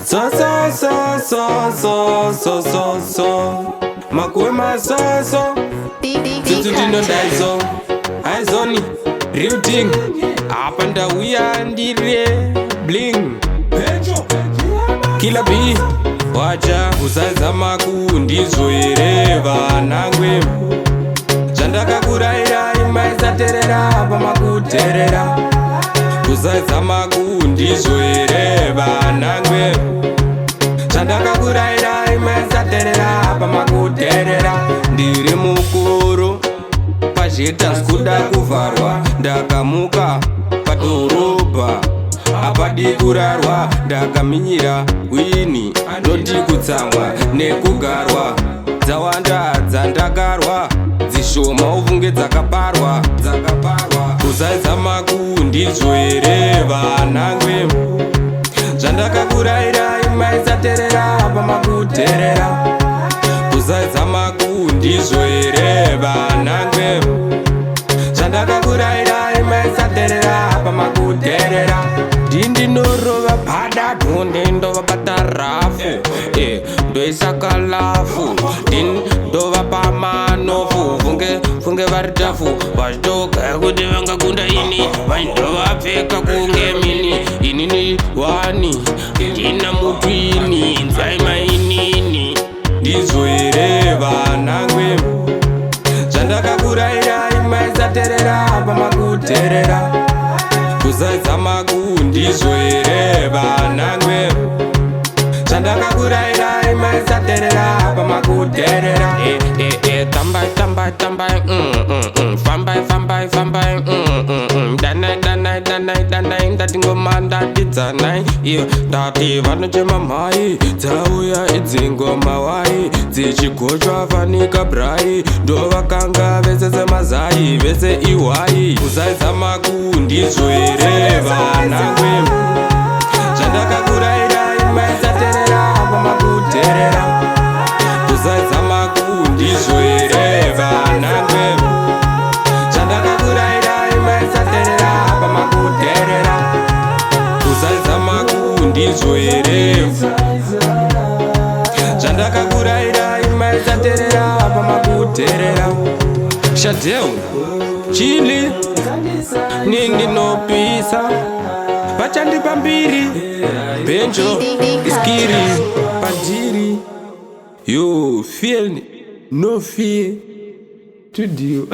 So Makuma so Tino Daiso Aizoni Real thing Up and we are ndire Bling Kila B Wacha Usaza ndizoereva nangwe Jandaka kuraira Imaisa terera Pamakuterera Usaza ndizoereva nangwe Jandaka kuraira Imaisa terera Pamakuterera Ndiri mukuru Pashita skuda kuvarwa Ndakamuka padoroba Apadi kurarwa Ndakaminyira wini Ndoti kutsamwa nekugarwa Dzawanda dzandagarwa Dzishoma uvunge dzakaparwa Kusaidza ndizoereva nangwe Zvandakakuraira imaisa terera pamakuterera Kusaidza ndizoereva nangwe Zvandakakuraira imaisa terera pamakuterera Ndindinorova pada dhonde ndova patarafu Ndoisa kalafu ndova pamanofu Funge varitafu Vachitoka kuti vangakunda ini Vachindovapfeka kunge mini Inini wani Ndina mutwini Nzaima inini Ndizoereva nangwe Zvandakakuraira imaisa terera pamakuterera Kusaidza ndizoereva nangwe Zvandakakuraira imaisa terera pamakuterera Tambai Fambai Danai Ndatingoma ndatidzanai Ndati vanochema mai Dzauya idzingoma wai Dzichigochwa fanika brai Ndovakanga vese semazai Vese iwai Kusaidza ndizoereva nangwe Zvandakakuraira imaisa terera pamakuterera Kusaidza ndizoereva nangwe Zvandakakuraira imaisa terera pamakuterera Kusaidza ndizoereva Zvandakakuraira imaisa terera pamakuterera Shadeu Chili Nindinopisa Vachandipa mbiri Benjo Iskiri Padiri You feel no fear to do